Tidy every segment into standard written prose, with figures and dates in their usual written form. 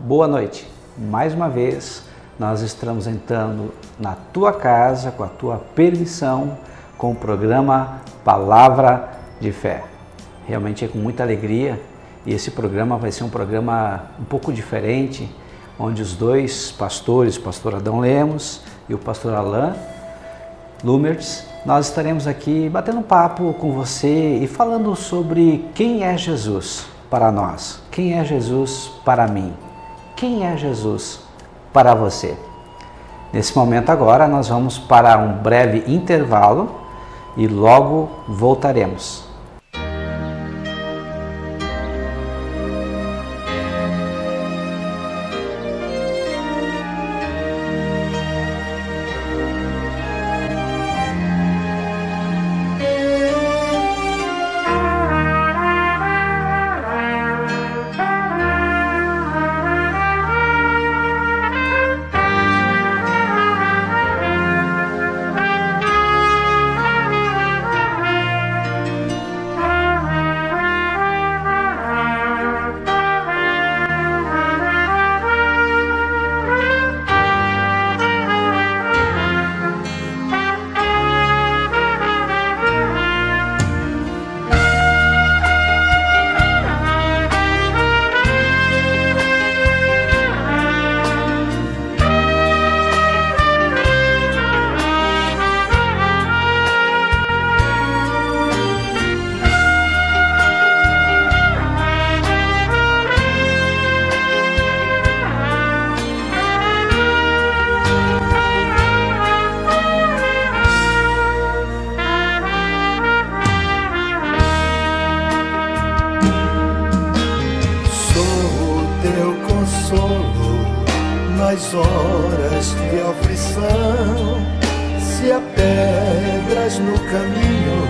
boa noite. Mais uma vez, nós estamos entrando na tua casa, com a tua permissão, com o programa Palavra de Fé. Realmente é com muita alegria e esse programa vai ser um programa um pouco diferente, onde os dois pastores, o pastor Adão Lemos e o pastor Alain Lumertz, nós estaremos aqui batendo um papo com você e falando sobre quem é Jesus para nós, quem é Jesus para mim, quem é Jesus para você. Nesse momento agora nós vamos para um breve intervalo e logo voltaremos. Nas horas de aflição, se há pedras no caminho,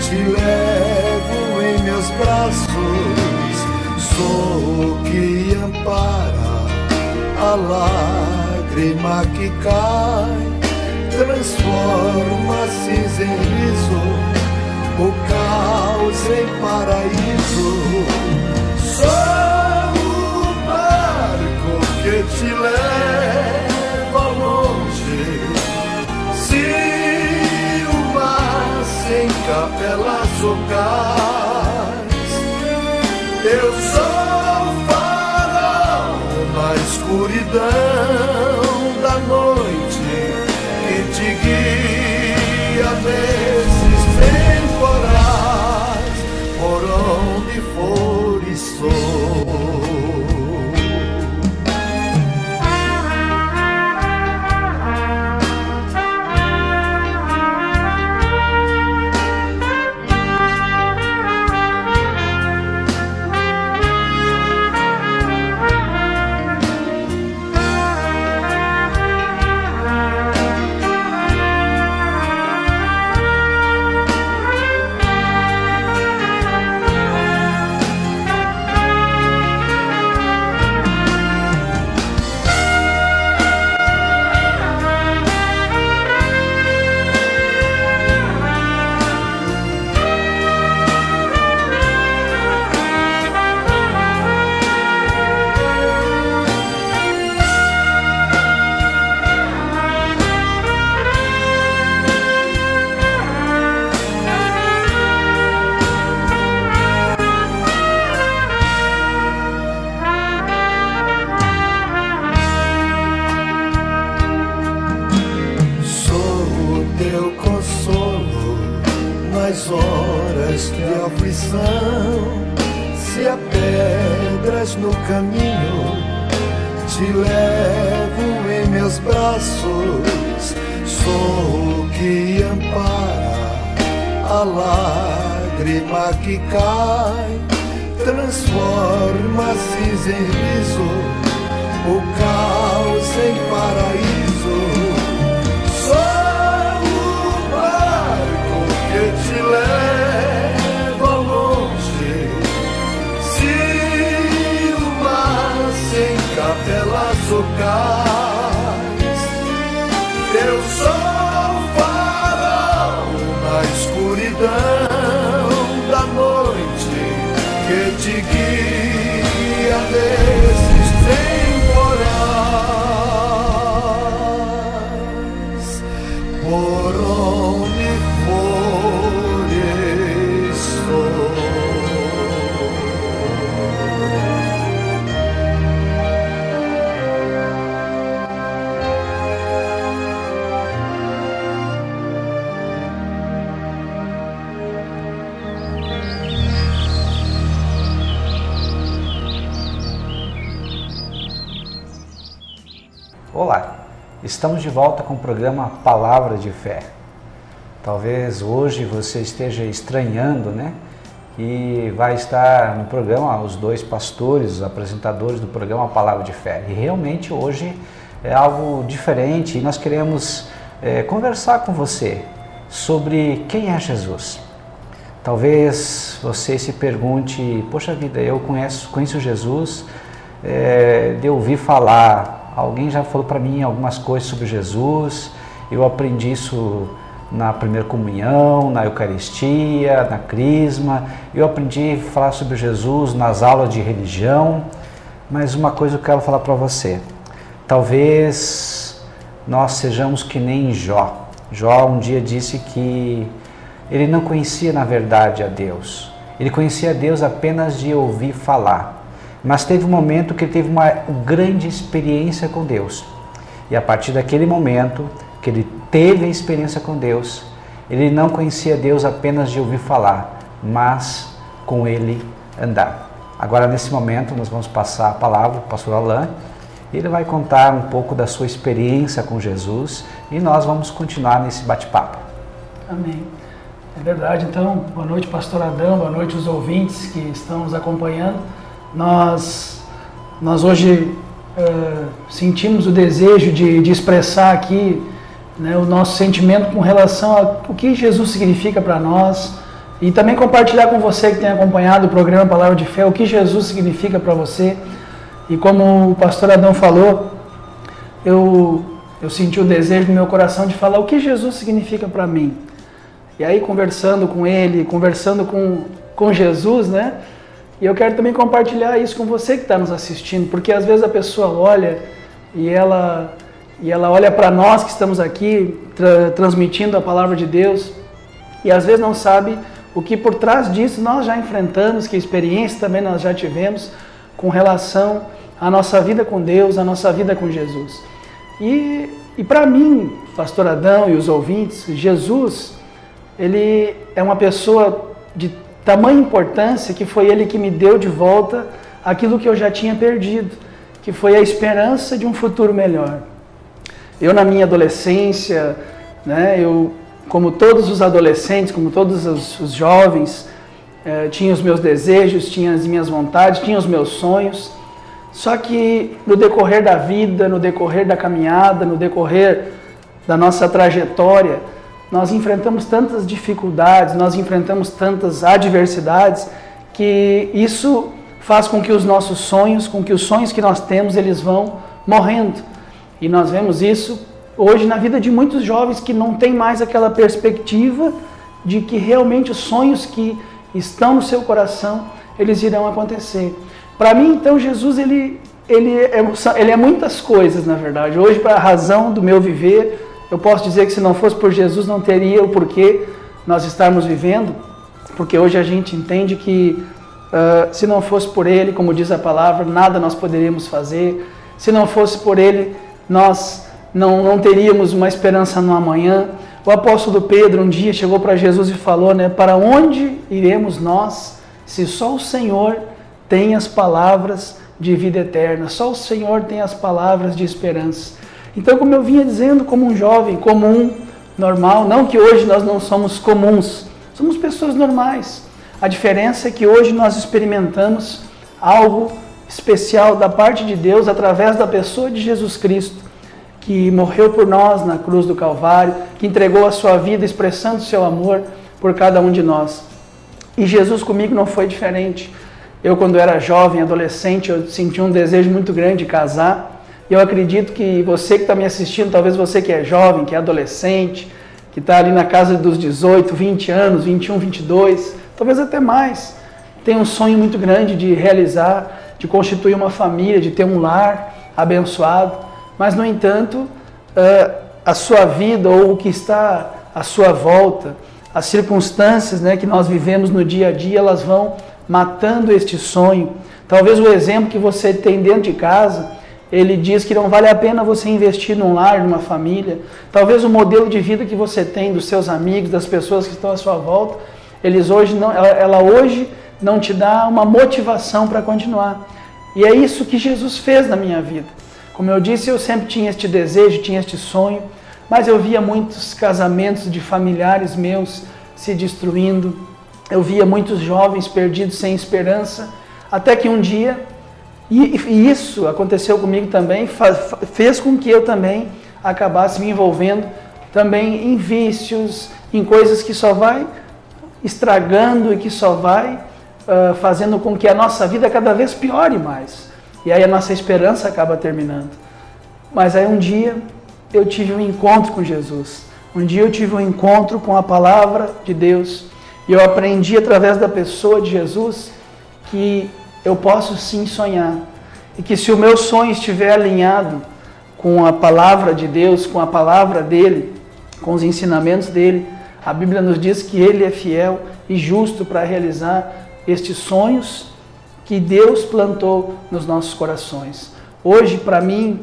te levo em meus braços. Sou o que ampara a lágrima que cai, transforma cinza em riso, o caos em paraíso. Sou que te leva longe, se o mar sem capelas ou cais, eu sou o farol na escuridão da noite que te guia nesses temporais, por onde fores sou. Nas horas de aflição, se há pedras no caminho, te levo em meus braços. Sou o que ampara a lágrima que cai, transforma cinza em riso, o caos em paraíso. Te levo longe, se o mar sem capelas ou cais, eu sou o farol na escuridão da noite que te guia nesses Olá, estamos de volta com o programa Palavra de Fé. Talvez hoje você esteja estranhando, né? E vai estar no programa os dois pastores, os apresentadores do programa Palavra de Fé. E realmente hoje é algo diferente e nós queremos conversar com você sobre quem é Jesus. Talvez você se pergunte, poxa vida, eu conheço Jesus, de ouvir falar, alguém já falou para mim algumas coisas sobre Jesus, eu aprendi isso na primeira comunhão, na Eucaristia, na Crisma, eu aprendi a falar sobre Jesus nas aulas de religião, mas uma coisa eu quero falar para você, talvez nós sejamos que nem Jó. Jó um dia disse que ele não conhecia na verdade a Deus, ele conhecia a Deus apenas de ouvir falar, mas teve um momento que ele teve uma grande experiência com Deus, e a partir daquele momento que ele teve a experiência com Deus, ele não conhecia Deus apenas de ouvir falar, mas com ele andar. Agora nesse momento nós vamos passar a palavra para o pastor Alain, ele vai contar um pouco da sua experiência com Jesus e nós vamos continuar nesse bate-papo. Amém. É verdade, então, boa noite pastor Adão, boa noite os ouvintes que estão nos acompanhando. Nós hoje sentimos o desejo de expressar aqui, né, o nosso sentimento com relação ao que Jesus significa para nós e também compartilhar com você que tem acompanhado o programa Palavra de Fé, o que Jesus significa para você. E como o pastor Adão falou, eu senti o desejo no meu coração de falar o que Jesus significa para mim. E aí conversando com ele, conversando com Jesus, né? E eu quero também compartilhar isso com você que está nos assistindo, porque às vezes a pessoa olha e ela olha para nós que estamos aqui transmitindo a palavra de Deus e às vezes não sabe o que por trás disso nós já enfrentamos, que experiência também nós já tivemos com relação à nossa vida com Deus, à nossa vida com Jesus. E para mim, pastor Adão e os ouvintes, Jesus, ele é uma pessoa de tamanha importância que foi ele que me deu de volta aquilo que eu já tinha perdido, que foi a esperança de um futuro melhor. Eu na minha adolescência, né, como todos os adolescentes, como todos os jovens, tinha os meus desejos, tinha as minhas vontades, tinha os meus sonhos, só que no decorrer da vida, no decorrer da caminhada, no decorrer da nossa trajetória, nós enfrentamos tantas dificuldades, nós enfrentamos tantas adversidades, que isso faz com que os nossos sonhos, com que os sonhos que nós temos, eles vão morrendo. E nós vemos isso hoje na vida de muitos jovens que não têm mais aquela perspectiva de que realmente os sonhos que estão no seu coração, eles irão acontecer. Para mim, então, Jesus, ele é muitas coisas, na verdade. Hoje, para a razão do meu viver, eu posso dizer que se não fosse por Jesus, não teria o porquê nós estarmos vivendo, porque hoje a gente entende que se não fosse por Ele, como diz a palavra, nada nós poderíamos fazer. Se não fosse por Ele, nós não teríamos uma esperança no amanhã. O apóstolo Pedro um dia chegou para Jesus e falou, né, para onde iremos nós, se só o Senhor tem as palavras de vida eterna, só o Senhor tem as palavras de esperança. Então, como eu vinha dizendo, como um jovem comum, normal, não que hoje nós não somos comuns, somos pessoas normais. A diferença é que hoje nós experimentamos algo especial da parte de Deus através da pessoa de Jesus Cristo, que morreu por nós na cruz do Calvário, que entregou a sua vida expressando o seu amor por cada um de nós. E Jesus comigo não foi diferente. Eu, quando era jovem, adolescente, eu senti um desejo muito grande de casar. E eu acredito que você que está me assistindo, talvez você que é jovem, que é adolescente, que está ali na casa dos 18, 20 anos, 21, 22, talvez até mais, tem um sonho muito grande de realizar, de constituir uma família, de ter um lar abençoado. Mas, no entanto, a sua vida ou o que está à sua volta, as circunstâncias, né, que nós vivemos no dia a dia, elas vão matando este sonho. Talvez o exemplo que você tem dentro de casa, ele diz que não vale a pena você investir num lar, numa família. Talvez o modelo de vida que você tem dos seus amigos, das pessoas que estão à sua volta, ela hoje não te dá uma motivação para continuar. E é isso que Jesus fez na minha vida. Como eu disse, eu sempre tinha este desejo, tinha este sonho, mas eu via muitos casamentos de familiares meus se destruindo, eu via muitos jovens perdidos sem esperança, até que um dia, e isso aconteceu comigo também, fez com que eu também acabasse me envolvendo também em vícios, em coisas que só vai estragando e que só vai fazendo com que a nossa vida cada vez piore mais. E aí a nossa esperança acaba terminando. Mas aí um dia eu tive um encontro com Jesus. Um dia eu tive um encontro com a palavra de Deus. E eu aprendi através da pessoa de Jesus que eu posso sim sonhar. E que se o meu sonho estiver alinhado com a palavra de Deus, com a palavra dele, com os ensinamentos dele, a Bíblia nos diz que ele é fiel e justo para realizar estes sonhos que Deus plantou nos nossos corações. Hoje, para mim,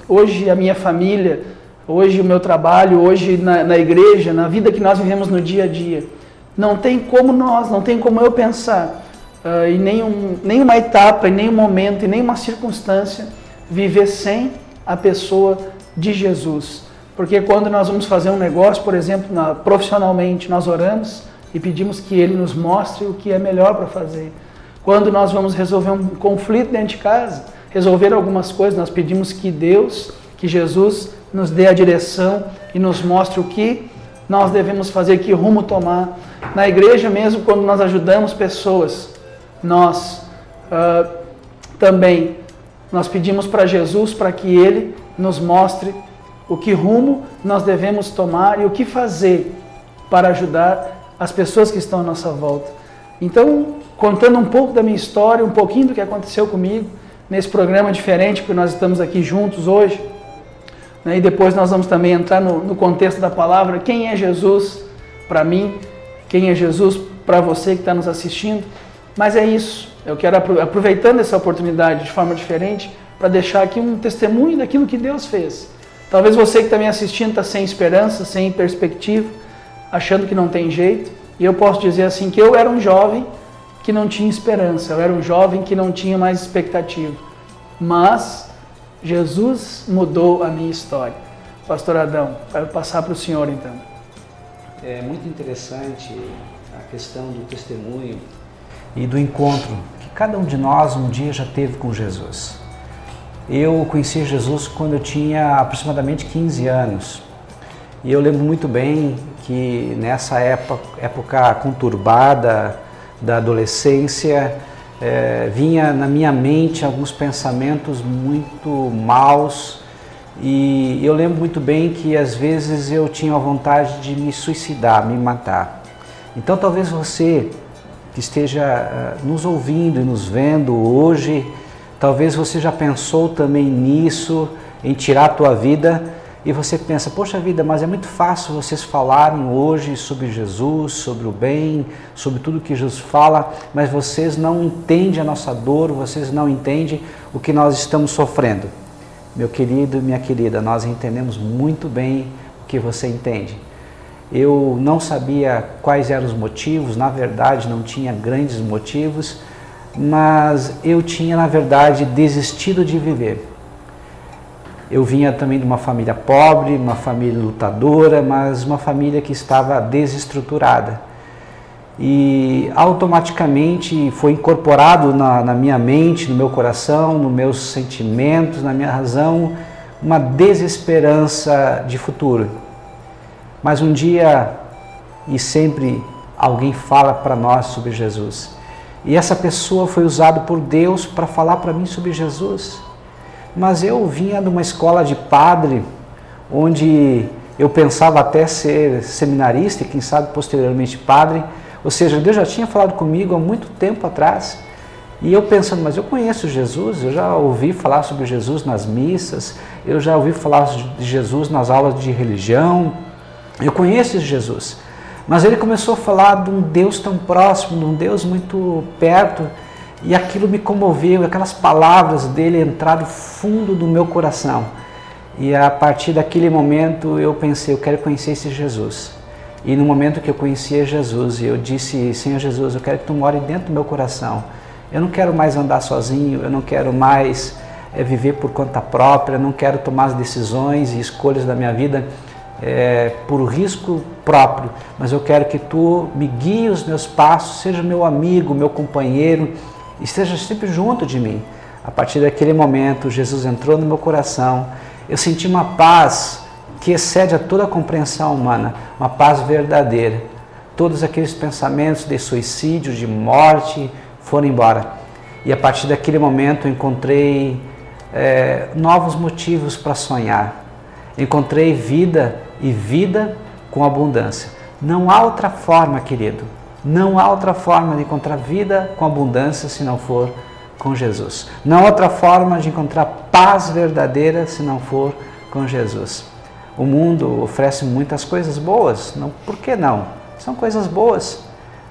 hoje a minha família, hoje o meu trabalho, hoje na igreja, na vida que nós vivemos no dia a dia, não tem como eu pensar em nenhuma etapa, em nenhum momento, em nenhuma circunstância, viver sem a pessoa de Jesus. Porque quando nós vamos fazer um negócio, por exemplo, profissionalmente, nós oramos e pedimos que Ele nos mostre o que é melhor para fazer. Quando nós vamos resolver um conflito dentro de casa, resolver algumas coisas, nós pedimos que Deus, que Jesus nos dê a direção e nos mostre o que nós devemos fazer, que rumo tomar. Na igreja mesmo, quando nós ajudamos pessoas, nós também nós pedimos para Jesus para que Ele nos mostre o que rumo nós devemos tomar e o que fazer para ajudar as pessoas que estão à nossa volta. Então, contando um pouco da minha história, um pouquinho do que aconteceu comigo, nesse programa diferente, porque nós estamos aqui juntos hoje, né? E depois nós vamos também entrar no contexto da palavra, quem é Jesus para mim, quem é Jesus para você que está nos assistindo. Mas é isso, eu quero, aproveitando essa oportunidade de forma diferente, para deixar aqui um testemunho daquilo que Deus fez. Talvez você que está me assistindo está sem esperança, sem perspectiva, achando que não tem jeito, e eu posso dizer assim, que eu era um jovem que não tinha esperança, eu era um jovem que não tinha mais expectativa, mas Jesus mudou a minha história. Pastor Adão, quero passar para o senhor então. É muito interessante a questão do testemunho e do encontro que cada um de nós um dia já teve com Jesus. Eu conheci Jesus quando eu tinha aproximadamente 15 anos. E eu lembro muito bem que nessa época conturbada da adolescência, vinha na minha mente alguns pensamentos muito maus. E eu lembro muito bem que às vezes eu tinha a vontade de me suicidar, me matar. Então talvez você que esteja nos ouvindo e nos vendo hoje, talvez você já pensou também nisso, em tirar a tua vida, e você pensa, poxa vida, mas é muito fácil vocês falarem hoje sobre Jesus, sobre o bem, sobre tudo que Jesus fala, mas vocês não entendem a nossa dor, vocês não entendem o que nós estamos sofrendo. Meu querido e minha querida, nós entendemos muito bem o que você entende. Eu não sabia quais eram os motivos, na verdade não tinha grandes motivos, mas eu tinha, na verdade, desistido de viver. Eu vinha também de uma família pobre, uma família lutadora, mas uma família que estava desestruturada. E automaticamente foi incorporado na minha mente, no meu coração, nos meus sentimentos, na minha razão, uma desesperança de futuro. Mas um dia, e sempre, alguém fala para nós sobre Jesus. E essa pessoa foi usada por Deus para falar para mim sobre Jesus. Mas eu vinha de uma escola de padre, onde eu pensava até ser seminarista e quem sabe posteriormente padre. Ou seja, Deus já tinha falado comigo há muito tempo atrás. E eu pensando, mas eu conheço Jesus, eu já ouvi falar sobre Jesus nas missas, eu já ouvi falar de Jesus nas aulas de religião, eu conheço Jesus. Mas ele começou a falar de um Deus tão próximo, de um Deus muito perto, e aquilo me comoveu, aquelas palavras dele entraram fundo do meu coração. E a partir daquele momento eu pensei, eu quero conhecer esse Jesus. E no momento que eu conhecia Jesus, eu disse, Senhor Jesus, eu quero que tu more dentro do meu coração. Eu não quero mais andar sozinho, eu não quero mais viver por conta própria, não quero tomar as decisões e escolhas da minha vida por risco próprio, mas eu quero que Tu me guie os meus passos, seja meu amigo, meu companheiro, e esteja sempre junto de mim. A partir daquele momento, Jesus entrou no meu coração, eu senti uma paz que excede a toda a compreensão humana, uma paz verdadeira. Todos aqueles pensamentos de suicídio, de morte, foram embora. E a partir daquele momento eu encontrei novos motivos para sonhar. Encontrei vida e vida com abundância. Não há outra forma, querido, não há outra forma de encontrar vida com abundância se não for com Jesus. Não há outra forma de encontrar paz verdadeira se não for com Jesus. O mundo oferece muitas coisas boas, não, por que não? São coisas boas,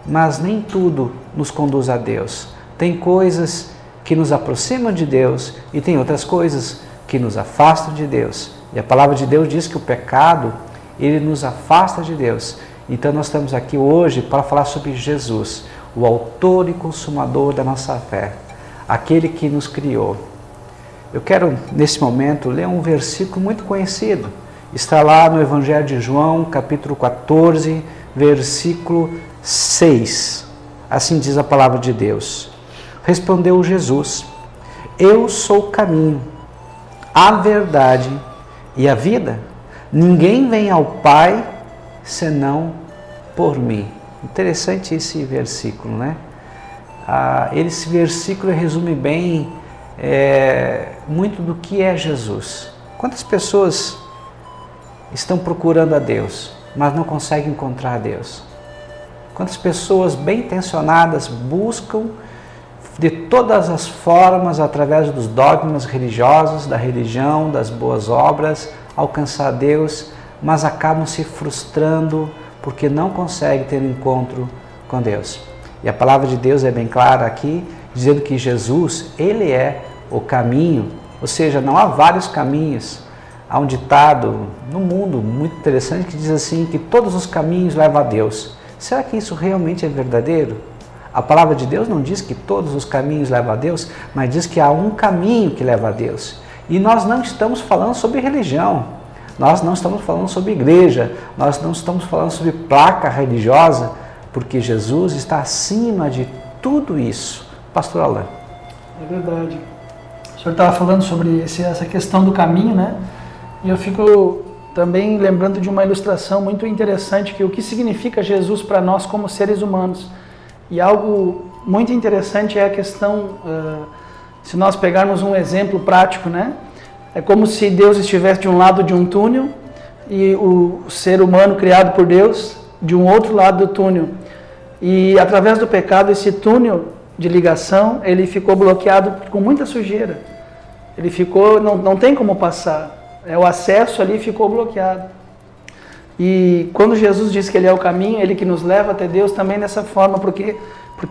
mas nem tudo nos conduz a Deus. Tem coisas que nos aproximam de Deus e tem outras coisas que nos afastam de Deus. E a palavra de Deus diz que o pecado, ele nos afasta de Deus. Então nós estamos aqui hoje para falar sobre Jesus, o autor e consumador da nossa fé, aquele que nos criou. Eu quero, nesse momento, ler um versículo muito conhecido. Está lá no Evangelho de João, capítulo 14, versículo 6. Assim diz a palavra de Deus. Respondeu Jesus: Eu sou o caminho, a verdade e a vida. Ninguém vem ao Pai senão por mim. Interessante esse versículo, né? Esse versículo resume bem muito do que é Jesus. Quantas pessoas estão procurando a Deus, mas não conseguem encontrar a Deus? Quantas pessoas bem intencionadas buscam de todas as formas, através dos dogmas religiosos, da religião, das boas obras, alcançar Deus, mas acabam se frustrando porque não conseguem ter um encontro com Deus. E a palavra de Deus é bem clara aqui, dizendo que Jesus, Ele é o caminho, ou seja, não há vários caminhos. Há um ditado no mundo muito interessante que diz assim, que todos os caminhos levam a Deus. Será que isso realmente é verdadeiro? A palavra de Deus não diz que todos os caminhos levam a Deus, mas diz que há um caminho que leva a Deus. E nós não estamos falando sobre religião, nós não estamos falando sobre igreja, nós não estamos falando sobre placa religiosa, porque Jesus está acima de tudo isso. Pastor Alain. É verdade. O senhor estava falando sobre essa questão do caminho, né? E eu fico também lembrando de uma ilustração muito interessante, que o que significa Jesus para nós como seres humanos. E algo muito interessante é a questão, se nós pegarmos um exemplo prático, né? É como se Deus estivesse de um lado de um túnel e o ser humano criado por Deus de um outro lado do túnel. E através do pecado, esse túnel de ligação, ele ficou bloqueado com muita sujeira. Ele ficou, não tem como passar. O acesso ali ficou bloqueado. E quando Jesus diz que Ele é o caminho, Ele que nos leva até Deus também dessa forma, porque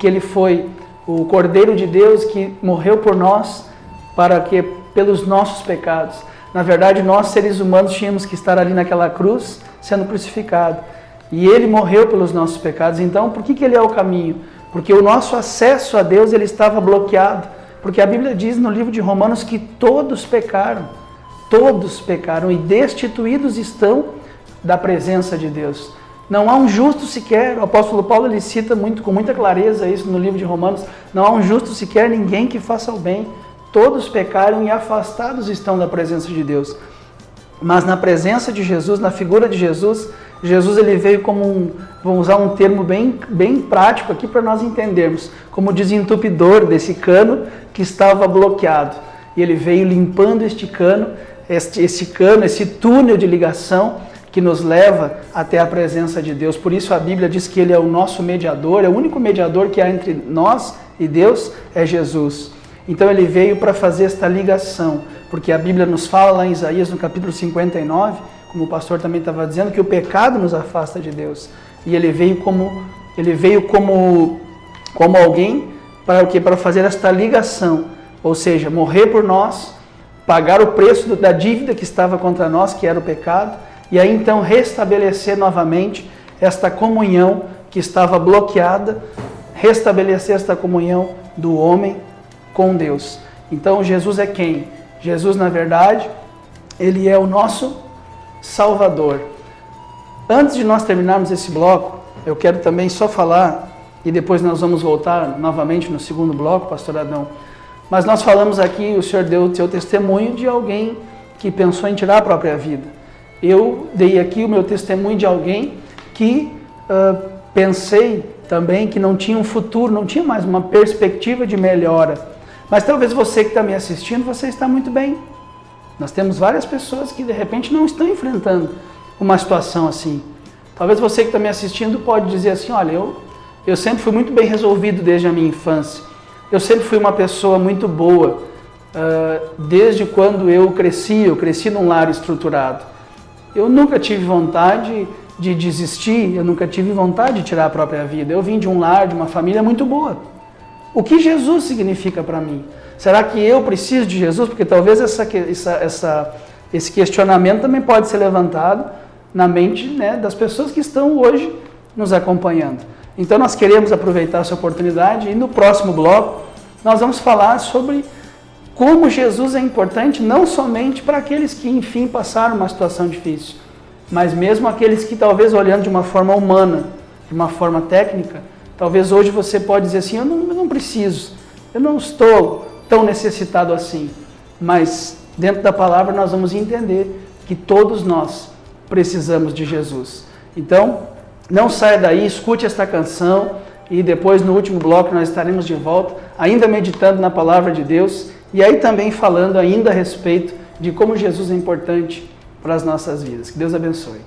Ele foi o Cordeiro de Deus que morreu por nós, para que pelos nossos pecados. Na verdade, nós seres humanos tínhamos que estar ali naquela cruz, sendo crucificado. E Ele morreu pelos nossos pecados. Então, por que Ele é o caminho? Porque o nosso acesso a Deus, ele estava bloqueado. Porque a Bíblia diz no livro de Romanos que todos pecaram e destituídos estão da presença de Deus. Não há um justo sequer, o apóstolo Paulo ele cita com muita clareza isso no livro de Romanos, não há um justo sequer, ninguém que faça o bem, todos pecaram e afastados estão da presença de Deus. Mas na presença de Jesus, na figura de Jesus, Jesus ele veio como vamos usar um termo bem prático aqui para nós entendermos, como desentupidor desse cano que estava bloqueado. E ele veio limpando este cano, esse túnel de ligação que nos leva até a presença de Deus. Por isso a Bíblia diz que Ele é o nosso mediador, é o único mediador que há entre nós e Deus, é Jesus. Então Ele veio para fazer esta ligação, porque a Bíblia nos fala lá em Isaías, no capítulo 59, como o pastor também estava dizendo, que o pecado nos afasta de Deus. E Ele veio como alguém para o quê? Para fazer esta ligação, ou seja, morrer por nós, pagar o preço da dívida que estava contra nós, que era o pecado, e aí então restabelecer novamente esta comunhão que estava bloqueada, restabelecer esta comunhão do homem com Deus. Então Jesus é quem? Jesus, na verdade, Ele é o nosso Salvador. Antes de nós terminarmos esse bloco, eu quero também só falar, e depois nós vamos voltar novamente no segundo bloco, pastor Adão, mas nós falamos aqui, o Senhor deu o seu testemunho de alguém que pensou em tirar a própria vida. Eu dei aqui o meu testemunho de alguém que pensei também que não tinha um futuro, não tinha mais uma perspectiva de melhora. Mas talvez você que está me assistindo, você está muito bem. Nós temos várias pessoas que de repente não estão enfrentando uma situação assim. Talvez você que está me assistindo pode dizer assim, olha, eu sempre fui muito bem resolvido desde a minha infância. Eu sempre fui uma pessoa muito boa. Desde quando eu cresci num lar estruturado. Eu nunca tive vontade de desistir, eu nunca tive vontade de tirar a própria vida. Eu vim de um lar, de uma família muito boa. O que Jesus significa para mim? Será que eu preciso de Jesus? Porque talvez esse questionamento também pode ser levantado na mente, né, das pessoas que estão hoje nos acompanhando. Então nós queremos aproveitar essa oportunidade e no próximo bloco nós vamos falar sobre como Jesus é importante não somente para aqueles que enfim passaram uma situação difícil, mas mesmo aqueles que talvez olhando de uma forma humana, de uma forma técnica, talvez hoje você pode dizer assim, eu não preciso, eu não estou tão necessitado assim. Mas dentro da palavra nós vamos entender que todos nós precisamos de Jesus. Então, não saia daí, escute esta canção e depois no último bloco nós estaremos de volta, ainda meditando na palavra de Deus e aí também falando ainda a respeito de como Jesus é importante para as nossas vidas. Que Deus abençoe.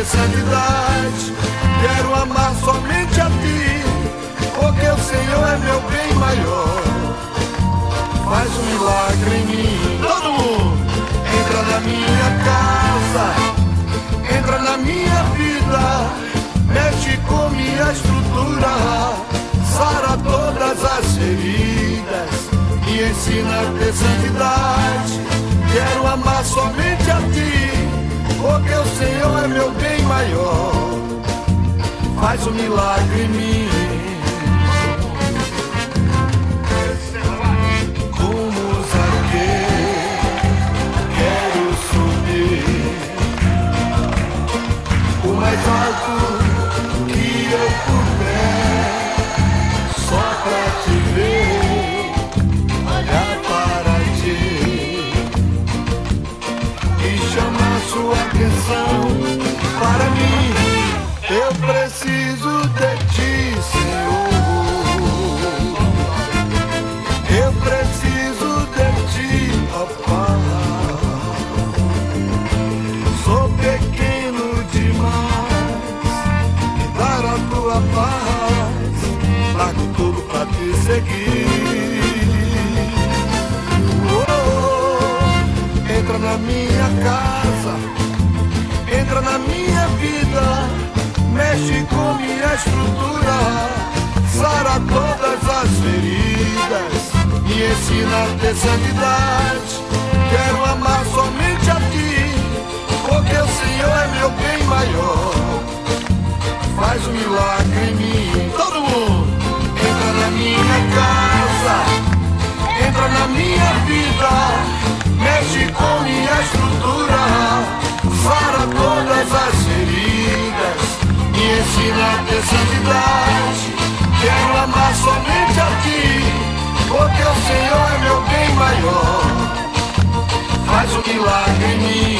Santidade, quero amar somente a ti, porque o Senhor é meu bem maior. Faz um milagre em mim, todo mundo. Entra na minha casa, entra na minha vida, mexe com minha estrutura, sara todas as feridas, me ensina a ter santidade. Quero amar somente a ti, porque o Senhor é meu bem maior. Faz um milagre em mim. Como Zaqueu, quero subir o mais alto que eu puder, só pra te ver, olhar para ti e chamar sua atenção para mim. Eu preciso de ti, Senhor. Eu preciso de ti, ó Pai. Sou pequeno demais, me dar a tua paz, largo tudo pra te seguir. Oh, entra na minha casa, entra na minha vida, mexe com minha estrutura, sara todas as feridas, me ensina a ter santidade. Quero amar somente ensina a ter santidade. Quero amar somente a ti, porque o Senhor é meu bem maior. Faz um milagre em mim.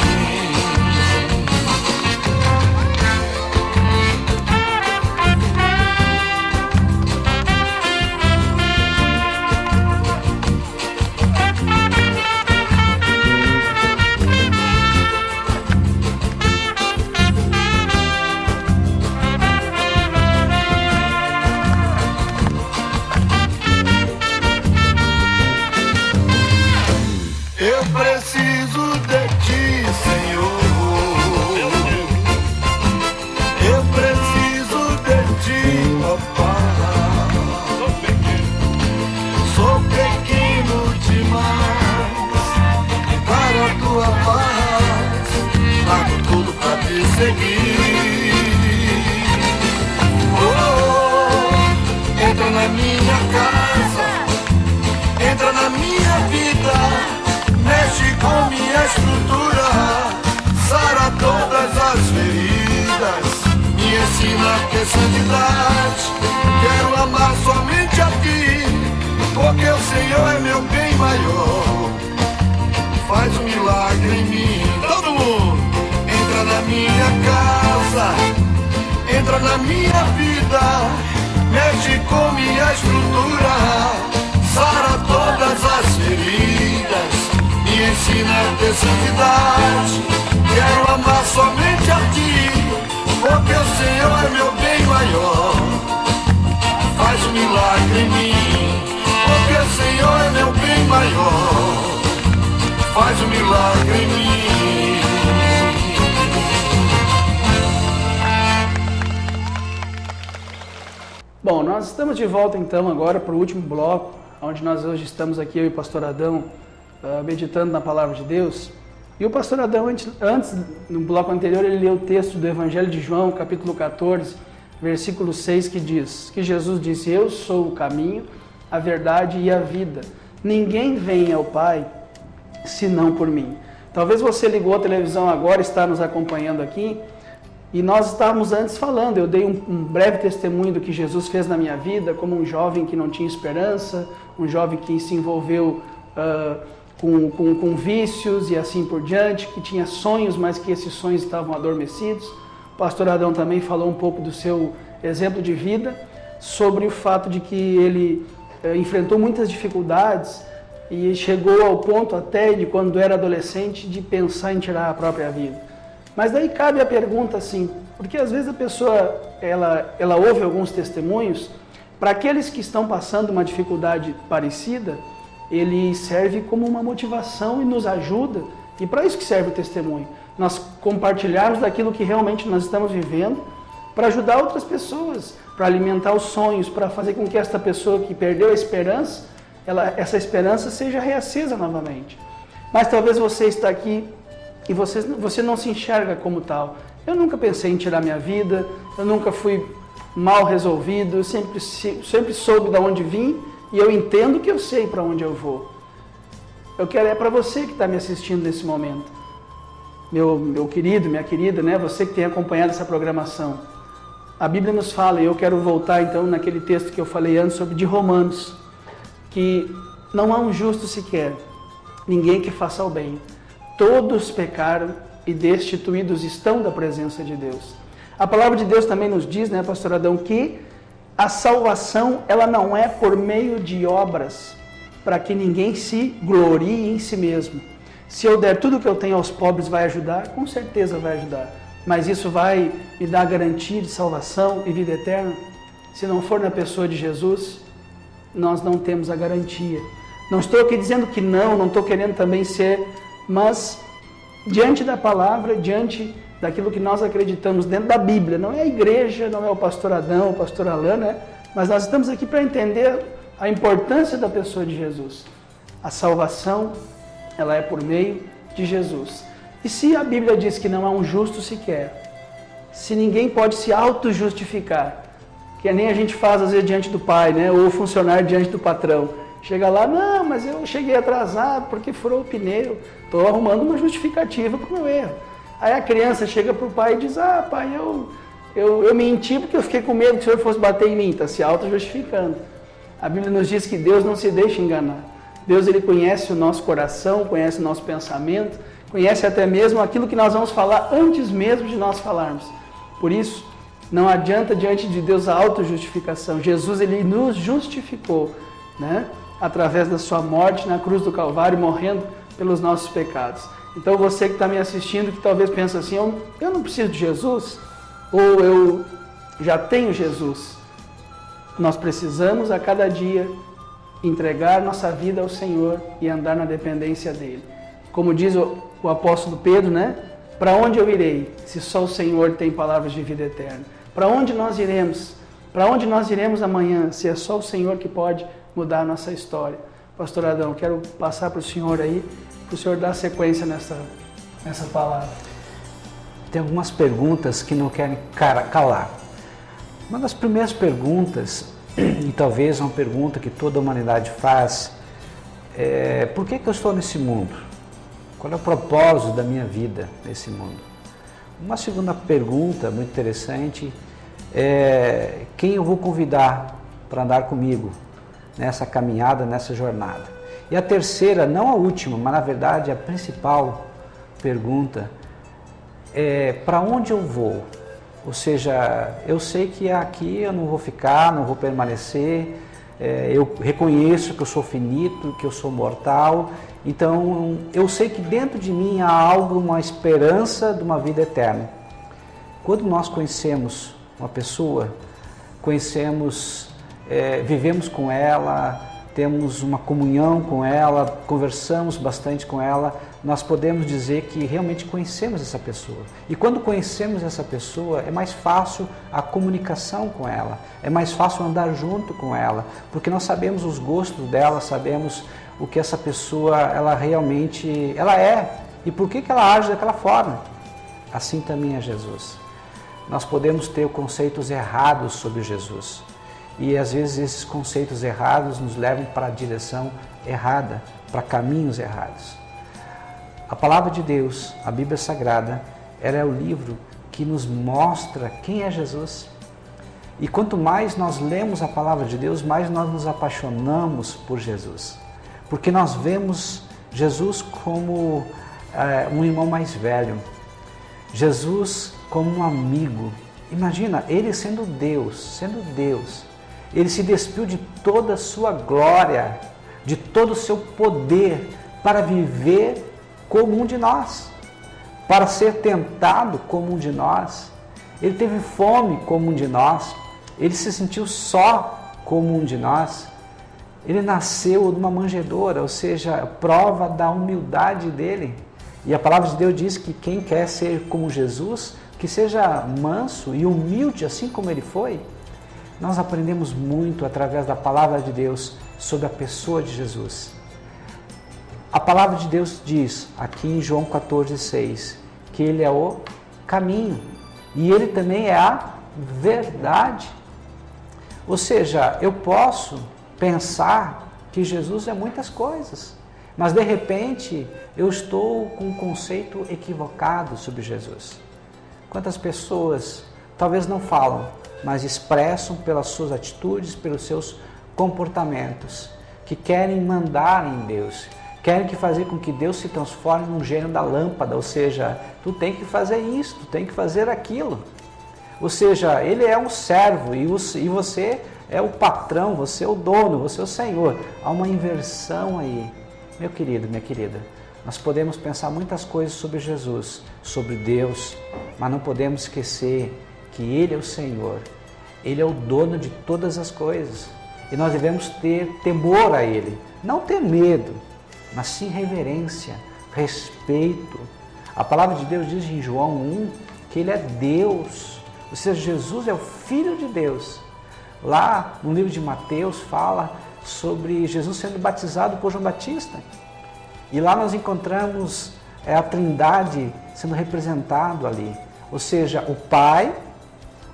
Eu preciso de ti, Senhor. Eu preciso de ti, ó Pai. Sou pequeno demais para a tua paz. Largo tudo pra te seguir. Oh, entra na minha casa, entra na minha vida. Mexe com minha estrutura, sara todas as feridas, me ensina a ter santidade. Quero amar somente a ti, porque o Senhor é meu bem maior. Faz um milagre em mim. Todo mundo entra na minha casa, entra na minha vida, mexe com minha estrutura, sara todas as feridas, me ensina a ter santidade. Quero amar somente a ti, porque o Senhor é meu bem maior. Faz um milagre em mim, porque o Senhor é meu bem maior. Faz um milagre em mim. Bom, nós estamos de volta então agora para o último bloco, onde nós hoje estamos aqui, eu e o pastor Adão, meditando na palavra de Deus. E o pastor Adão, antes, no bloco anterior, ele leu o texto do Evangelho de João, capítulo 14, versículo 6, que diz, que Jesus disse: eu sou o caminho, a verdade e a vida. Ninguém vem ao Pai senão por mim. Talvez você ligou a televisão agora, está nos acompanhando aqui, e nós estávamos antes falando, eu dei um breve testemunho do que Jesus fez na minha vida, como um jovem que não tinha esperança, um jovem que se envolveu com vícios e assim por diante, que tinha sonhos, mas que esses sonhos estavam adormecidos. O pastor Adão também falou um pouco do seu exemplo de vida, sobre o fato de que ele enfrentou muitas dificuldades e chegou ao ponto até de, quando era adolescente, de pensar em tirar a própria vida. Mas daí cabe a pergunta assim, porque às vezes a pessoa ela ouve alguns testemunhos, para aqueles que estão passando uma dificuldade parecida, ele serve como uma motivação e nos ajuda, e para isso que serve o testemunho. Nós compartilharmos daquilo que realmente nós estamos vivendo, para ajudar outras pessoas, para alimentar os sonhos, para fazer com que esta pessoa que perdeu a esperança, essa esperança seja reacesa novamente. Mas talvez você está aqui e você não se enxerga como tal. Eu nunca pensei em tirar minha vida, eu nunca fui mal resolvido, eu sempre soube de onde vim, e eu entendo que eu sei para onde eu vou. Eu quero para você que está me assistindo nesse momento, meu querido, minha querida, né? Você que tem acompanhado essa programação. A Bíblia nos fala, e eu quero voltar então naquele texto que eu falei antes sobre de Romanos, que não há um justo sequer, ninguém que faça o bem. Todos pecaram e destituídos estão da presença de Deus. A palavra de Deus também nos diz, né, pastor Adão, que a salvação, ela não é por meio de obras, para que ninguém se glorie em si mesmo. Se eu der tudo o que eu tenho aos pobres, vai ajudar? Com certeza vai ajudar. Mas isso vai me dar garantia de salvação e vida eterna? Se não for na pessoa de Jesus, nós não temos a garantia. Não estou aqui dizendo que não estou querendo também ser, mas diante da palavra, diante daquilo que nós acreditamos dentro da Bíblia, não é a igreja, não é o pastor Adão, o pastor Alain, né? Mas nós estamos aqui para entender a importância da pessoa de Jesus. A salvação, ela é por meio de Jesus. E se a Bíblia diz que não há um justo sequer, se ninguém pode se auto-justificar, que nem a gente faz às vezes diante do pai, né? Ou o funcionário diante do patrão, chega lá, não, mas eu cheguei atrasado porque furou o pneu, estou arrumando uma justificativa para o meu erro. Aí a criança chega para o pai e diz, pai, eu menti porque eu fiquei com medo que o Senhor fosse bater em mim. Está se auto-justificando. A Bíblia nos diz que Deus não se deixa enganar. Deus, Ele conhece o nosso coração, conhece o nosso pensamento, conhece até mesmo aquilo que nós vamos falar antes mesmo de nós falarmos. Por isso, não adianta diante de Deus a auto-justificação. Jesus, Ele nos justificou, né? Através da sua morte na cruz do Calvário, morrendo pelos nossos pecados. Então você que está me assistindo, que talvez pense assim, eu não preciso de Jesus, ou eu já tenho Jesus. Nós precisamos a cada dia entregar nossa vida ao Senhor e andar na dependência dEle. Como diz o apóstolo Pedro, né? Para onde eu irei, se só o Senhor tem palavras de vida eterna? Para onde nós iremos? Para onde nós iremos amanhã, se é só o Senhor que pode mudar a nossa história? Pastor Adão, quero passar para o Senhor aí, para o Senhor dar sequência nessa palavra. Tem algumas perguntas que não querem calar. Uma das primeiras perguntas, e talvez uma pergunta que toda a humanidade faz, é: por que eu estou nesse mundo? Qual é o propósito da minha vida nesse mundo? Uma segunda pergunta muito interessante é: quem eu vou convidar para andar comigo nessa caminhada, nessa jornada? E a terceira, não a última, mas na verdade a principal pergunta é: para onde eu vou? Ou seja, eu sei que aqui eu não vou ficar, não vou permanecer, eu reconheço que eu sou finito, que eu sou mortal, então eu sei que dentro de mim há algo, uma esperança de uma vida eterna. Quando nós conhecemos uma pessoa, vivemos com ela, temos uma comunhão com ela, conversamos bastante com ela, nós podemos dizer que realmente conhecemos essa pessoa. E quando conhecemos essa pessoa, é mais fácil a comunicação com ela, é mais fácil andar junto com ela, porque nós sabemos os gostos dela, sabemos o que essa pessoa ela realmente é e por que ela age daquela forma. Assim também é Jesus. Nós podemos ter conceitos errados sobre Jesus. E às vezes esses conceitos errados nos levam para a direção errada, para caminhos errados. A palavra de Deus, a Bíblia Sagrada, ela é o livro que nos mostra quem é Jesus. E quanto mais nós lemos a palavra de Deus, mais nós nos apaixonamos por Jesus. Porque nós vemos Jesus como um irmão mais velho, Jesus como um amigo. Imagina, ele sendo Deus, ele se despiu de toda a sua glória, de todo o seu poder, para viver como um de nós, para ser tentado como um de nós. Ele teve fome como um de nós, ele se sentiu só como um de nós. Ele nasceu de uma manjedoura, ou seja, prova da humildade dele. E a palavra de Deus diz que quem quer ser como Jesus, que seja manso e humilde, assim como ele foi. Nós aprendemos muito através da palavra de Deus sobre a pessoa de Jesus. A palavra de Deus diz, aqui em João 14,6, que Ele é o caminho e Ele também é a verdade. Ou seja, eu posso pensar que Jesus é muitas coisas, mas de repente eu estou com um conceito equivocado sobre Jesus. Quantas pessoas talvez não falam, mas expressam pelas suas atitudes, pelos seus comportamentos, que querem mandar em Deus, querem fazer com que Deus se transforme num gênio da lâmpada, ou seja, tu tem que fazer isso, tu tem que fazer aquilo. Ou seja, ele é um servo e você é o patrão, você é o dono, você é o Senhor. Há uma inversão aí. Meu querido, minha querida, nós podemos pensar muitas coisas sobre Jesus, sobre Deus, mas não podemos esquecer que Ele é o Senhor, Ele é o dono de todas as coisas e nós devemos ter temor a Ele, não ter medo, mas sim reverência, respeito. A palavra de Deus diz em João 1 que Ele é Deus, ou seja, Jesus é o Filho de Deus. Lá no livro de Mateus fala sobre Jesus sendo batizado por João Batista e lá nós encontramos a Trindade sendo representado ali, ou seja, o Pai,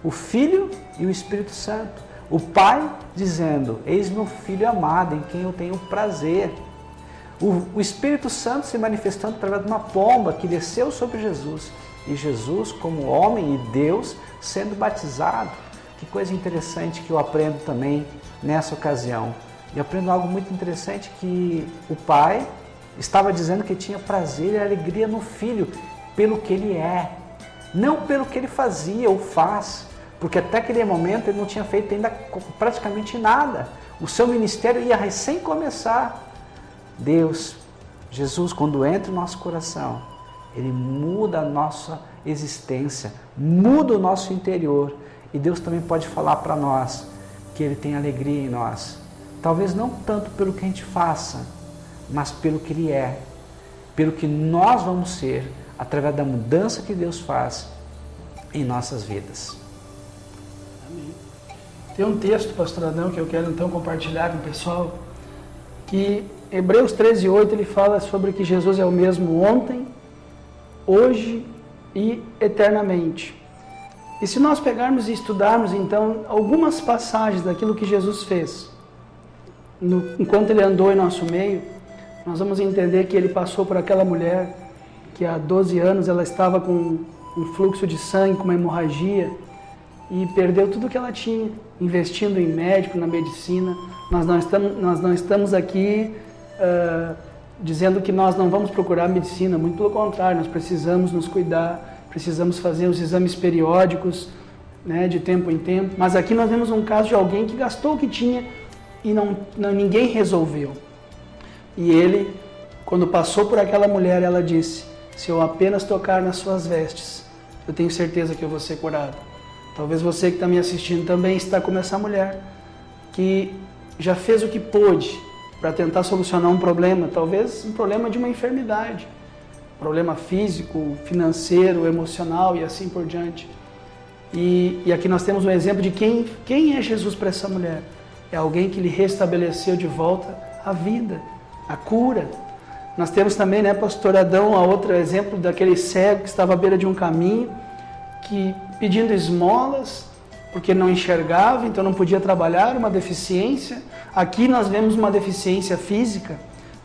o Filho e o Espírito Santo. O Pai dizendo, eis meu Filho amado, em quem eu tenho prazer. O Espírito Santo se manifestando através de uma pomba que desceu sobre Jesus. E Jesus, como homem e Deus, sendo batizado. Que coisa interessante que eu aprendo também nessa ocasião. E aprendo algo muito interessante, que o Pai estava dizendo que tinha prazer e alegria no Filho, pelo que Ele é. Não pelo que Ele fazia ou faz. Porque até aquele momento Ele não tinha feito ainda praticamente nada. O seu ministério ia recém começar. Deus, Jesus, quando entra no nosso coração, Ele muda a nossa existência, muda o nosso interior. E Deus também pode falar para nós que Ele tem alegria em nós. Talvez não tanto pelo que a gente faça, mas pelo que Ele é, pelo que nós vamos ser, através da mudança que Deus faz em nossas vidas. Amém. Tem um texto, pastor Adão, que eu quero então compartilhar com o pessoal, que Hebreus 13:8, ele fala sobre que Jesus é o mesmo ontem, hoje e eternamente. E se nós pegarmos e estudarmos então algumas passagens daquilo que Jesus fez, enquanto Ele andou em nosso meio, nós vamos entender que Ele passou por aquela mulher que há 12 anos ela estava com um fluxo de sangue, com uma hemorragia, e perdeu tudo que ela tinha, investindo em médico, na medicina. Nós não estamos aqui dizendo que nós não vamos procurar medicina, muito pelo contrário, nós precisamos nos cuidar, precisamos fazer os exames periódicos, né, de tempo em tempo. Mas aqui nós vemos um caso de alguém que gastou o que tinha e ninguém resolveu. E ele, quando passou por aquela mulher, ela disse: se eu apenas tocar nas suas vestes, eu tenho certeza que eu vou ser curado. Talvez você que está me assistindo também está como essa mulher, que já fez o que pôde para tentar solucionar um problema, talvez um problema de uma enfermidade, problema físico, financeiro, emocional e assim por diante. E aqui nós temos um exemplo de quem é Jesus para essa mulher. É alguém que lhe restabeleceu de volta a vida, a cura. Nós temos também, né, pastor Adão, outro exemplo daquele cego que estava à beira de um caminho, que pedindo esmolas, porque não enxergava, então não podia trabalhar, uma deficiência. Aqui nós vemos uma deficiência física,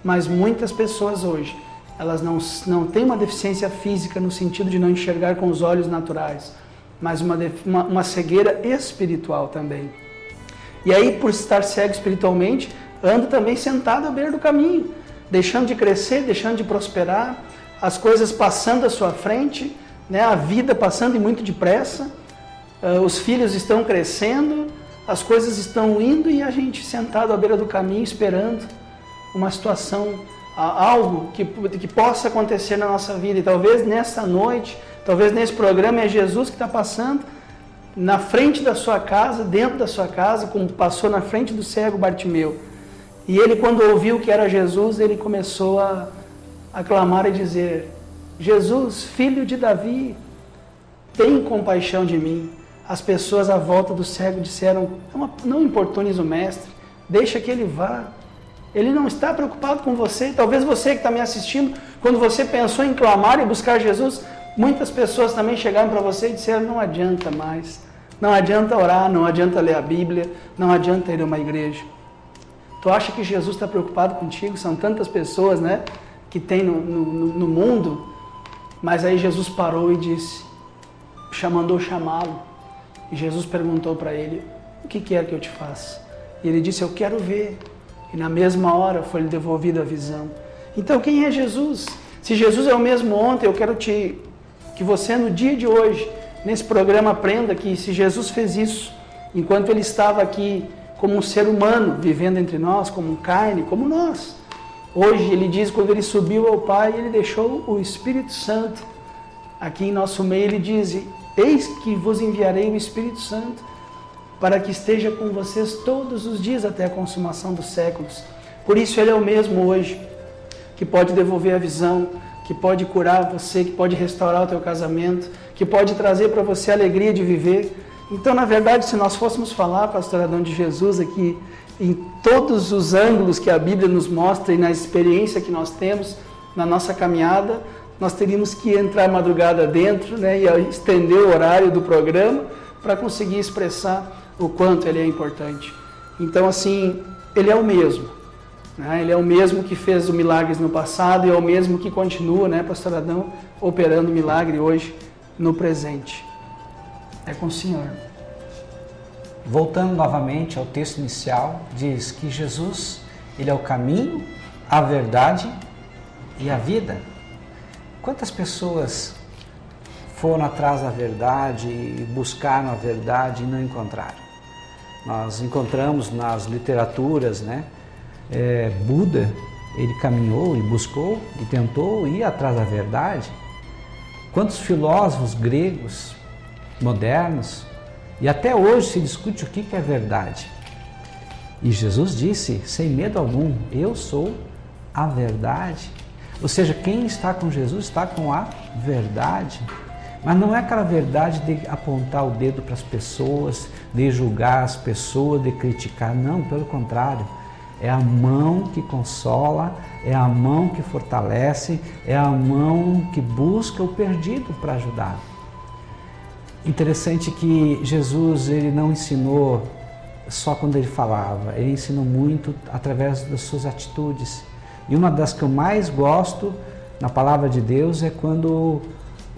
mas muitas pessoas hoje, elas não têm uma deficiência física no sentido de não enxergar com os olhos naturais, mas uma cegueira espiritual também. E aí, por estar cego espiritualmente, anda também sentado à beira do caminho, deixando de crescer, deixando de prosperar, as coisas passando à sua frente, né, a vida passando e muito depressa, os filhos estão crescendo, as coisas estão indo e a gente sentado à beira do caminho esperando uma situação, algo que possa acontecer na nossa vida. E talvez nessa noite, talvez nesse programa é Jesus que está passando na frente da sua casa, dentro da sua casa, como passou na frente do cego Bartimeu. E ele, quando ouviu que era Jesus, ele começou a clamar e dizer: Jesus, filho de Davi, tem compaixão de mim. As pessoas à volta do cego disseram: não importunes o mestre, deixa que ele vá. Ele não está preocupado com você. Talvez você que está me assistindo, quando você pensou em clamar e buscar Jesus, muitas pessoas também chegaram para você e disseram: não adianta mais, não adianta orar, não adianta ler a Bíblia, não adianta ir a uma igreja. Tu acha que Jesus está preocupado contigo? São tantas pessoas, né, que tem no mundo. Mas aí Jesus parou e disse, mandou chamá-lo. E Jesus perguntou para ele: o que quer que eu te faça? E ele disse: eu quero ver. E na mesma hora foi-lhe devolvida a visão. Então quem é Jesus? Se Jesus é o mesmo ontem, eu quero que você no dia de hoje, nesse programa, aprenda que se Jesus fez isso, enquanto Ele estava aqui como um ser humano, vivendo entre nós, como carne, como nós. Hoje Ele diz, quando Ele subiu ao Pai, Ele deixou o Espírito Santo aqui em nosso meio. Ele diz: eis que vos enviarei o Espírito Santo, para que esteja com vocês todos os dias até a consumação dos séculos. Por isso Ele é o mesmo hoje, que pode devolver a visão, que pode curar você, que pode restaurar o teu casamento, que pode trazer para você a alegria de viver. Então, na verdade, se nós fôssemos falar, pastor Adão, de Jesus aqui, em todos os ângulos que a Bíblia nos mostra e na experiência que nós temos na nossa caminhada, nós teríamos que entrar madrugada dentro, né, e estender o horário do programa para conseguir expressar o quanto Ele é importante. Então, assim, Ele é o mesmo. né? Ele é o mesmo que fez os milagres no passado e é o mesmo que continua, né, pastor Adão, operando milagre hoje no presente. É com o Senhor. Voltando novamente ao texto inicial, diz que Jesus, Ele é o caminho, a verdade e a vida. Quantas pessoas foram atrás da verdade e buscaram a verdade e não encontraram? Nós encontramos nas literaturas, né? Buda, ele caminhou e buscou e tentou ir atrás da verdade. Quantos filósofos gregos modernos, e até hoje se discute o que é verdade. E Jesus disse, sem medo algum, eu sou a verdade. Ou seja, quem está com Jesus está com a verdade. Mas não é aquela verdade de apontar o dedo para as pessoas, de julgar as pessoas, de criticar. Não, pelo contrário. É a mão que consola, é a mão que fortalece, é a mão que busca o perdido para ajudar. Interessante que Jesus, ele não ensinou só quando ele falava, ele ensinou muito através das suas atitudes. E uma das que eu mais gosto na palavra de Deus é quando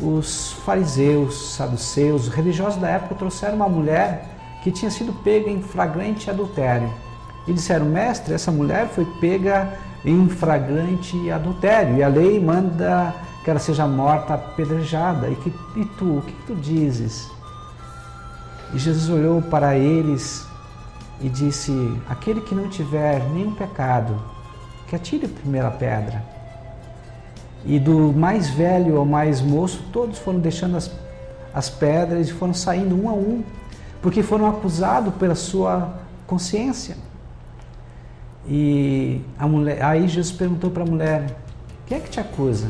os fariseus, saduceus, os religiosos da época trouxeram uma mulher que tinha sido pega em flagrante adultério. E disseram, mestre, essa mulher foi pega em flagrante adultério e a lei manda que ela seja morta apedrejada. E tu, o que tu dizes? E Jesus olhou para eles e disse, aquele que não tiver nenhum pecado, que atire a primeira pedra. E do mais velho ao mais moço, todos foram deixando as pedras e foram saindo um a um, porque foram acusados pela sua consciência. E aí Jesus perguntou para a mulher, quem é que te acusa?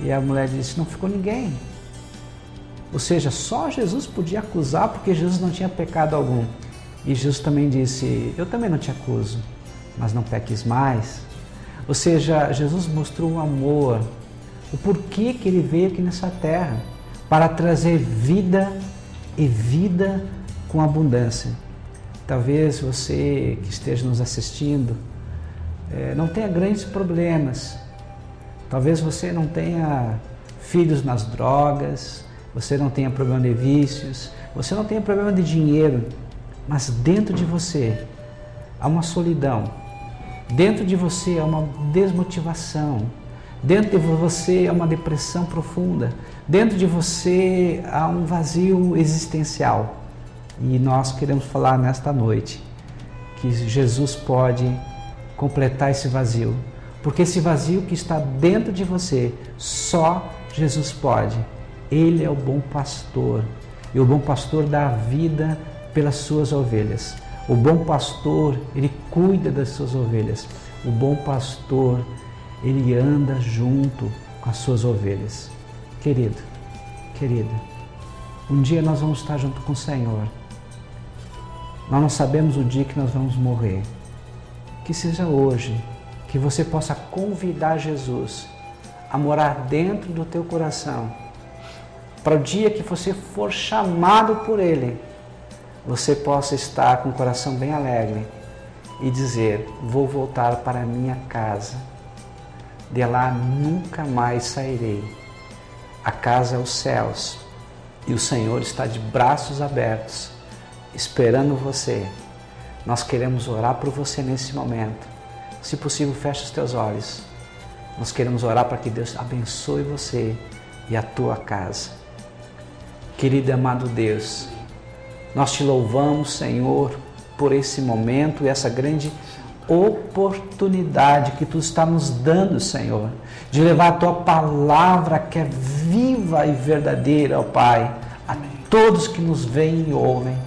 E a mulher disse, não ficou ninguém. Ou seja, só Jesus podia acusar porque Jesus não tinha pecado algum. E Jesus também disse, eu também não te acuso, mas não peques mais. Ou seja, Jesus mostrou o amor, o porquê que Ele veio aqui nessa terra, para trazer vida e vida com abundância. Talvez você que esteja nos assistindo não tenha grandes problemas. Talvez você não tenha filhos nas drogas, você não tenha problema de vícios, você não tenha problema de dinheiro, mas dentro de você há uma solidão, dentro de você há uma desmotivação, dentro de você há uma depressão profunda, dentro de você há um vazio existencial. E nós queremos falar nesta noite que Jesus pode completar esse vazio, porque esse vazio que está dentro de você, só Jesus pode. Ele é o bom pastor, e o bom pastor dá a vida pelas suas ovelhas. O bom pastor, ele cuida das suas ovelhas. O bom pastor, ele anda junto com as suas ovelhas. Querido, querida, um dia nós vamos estar junto com o Senhor. Nós não sabemos o dia que nós vamos morrer. Que seja hoje, que você possa convidar Jesus a morar dentro do teu coração, para o dia que você for chamado por Ele, você possa estar com o coração bem alegre e dizer, vou voltar para a minha casa, de lá nunca mais sairei. A casa é os céus e o Senhor está de braços abertos, esperando você. Nós queremos orar por você nesse momento. Se possível, feche os teus olhos. Nós queremos orar para que Deus abençoe você e a tua casa. Querido e amado Deus, nós te louvamos, Senhor, por esse momento e essa grande oportunidade que Tu está nos dando, Senhor, de levar a Tua palavra que é viva e verdadeira, ó Pai, a todos que nos veem e ouvem.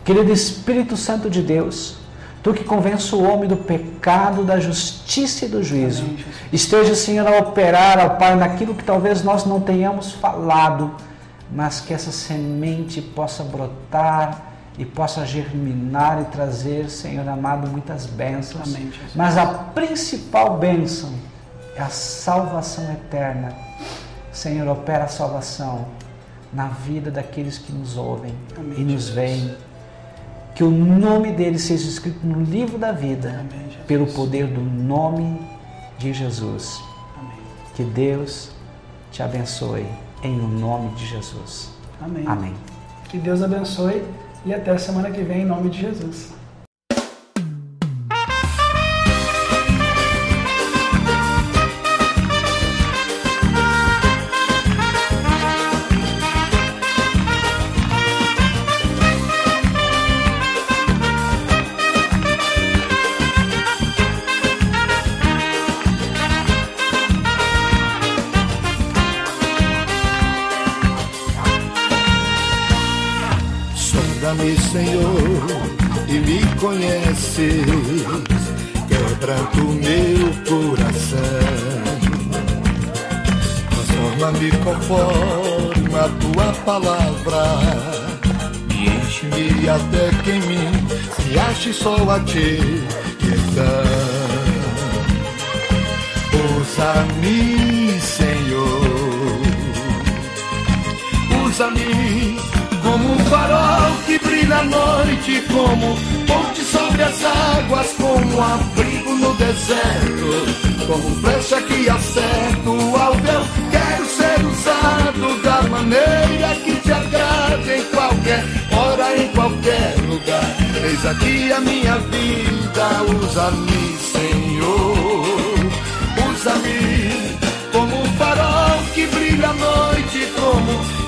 Querido Espírito Santo de Deus, Tu que convence o homem do pecado, da justiça e do juízo, esteja, Senhor, a operar, ó Pai, naquilo que talvez nós não tenhamos falado, mas que essa semente possa brotar e possa germinar e trazer, Senhor amado, muitas bênçãos. Amém, mas a principal bênção é a salvação eterna. Senhor, opera a salvação na vida daqueles que nos ouvem. Amém, e nos veem. que o nome dele seja escrito no livro da vida, Amém, Jesus. pelo poder do nome de Jesus. Amém. Que Deus te abençoe em o nome de Jesus. Amém. Amém. Que Deus abençoe e até a semana que vem, em nome de Jesus. Sonda-me, Senhor, e me conheces, quebranta o meu coração. Transforma-me conforme a tua palavra, me enche-me até que em mim se ache só a ti. Então, usa-me, Senhor, usa-me como um farol que brilha à noite, como ponte sobre as águas, como abrigo no deserto, como flecha que acerta o alvo. Quero ser usado da maneira que te agrade, em qualquer hora, em qualquer lugar. Eis aqui a minha vida, usa-me, Senhor, usa-me como um farol que brilha à noite, como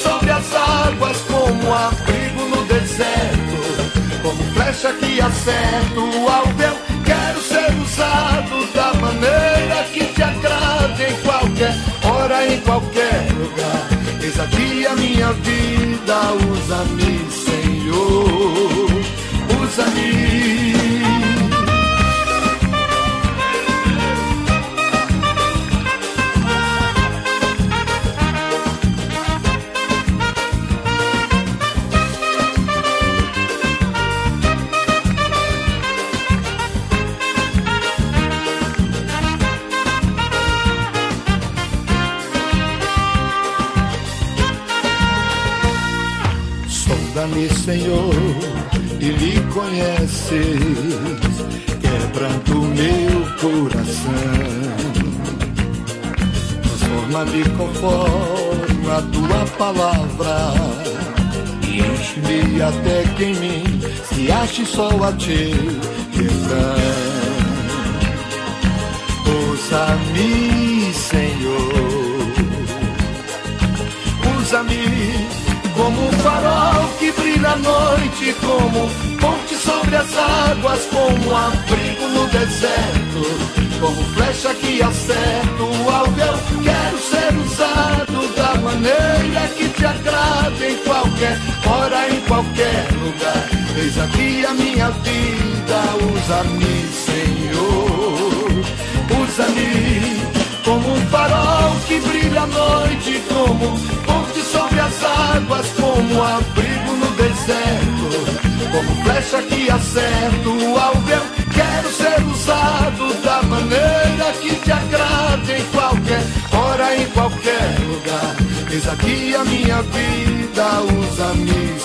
sobre as águas, como abrigo no deserto, como flecha que acerta o alvo. Eu quero ser usado da maneira que te agrade, em qualquer hora, em qualquer lugar. Eis aqui a minha vida, usa-me, Senhor, usa-me. Sonda-me, Senhor, e me conheces, quebranta o meu coração. Transforma-me conforme a tua palavra, e enche-me até que em mim se ache só a ti. Então, usa-me, Senhor, usa-me como um farol que brilha à noite, como ponte sobre as águas, como abrigo no deserto, como flecha que acerta o alvo. Eu quero ser usado da maneira que te agrade, em qualquer hora, em qualquer lugar. Eis aqui a minha vida, usa-me, Senhor, usa-me como um farol que brilha à noite, como ponte sobre as águas, como abrigo no deserto, como flecha que acerta o alvo. Eu quero ser usado da maneira que te agrade, em qualquer hora, em qualquer lugar. Eis aqui a minha vida, usa-me,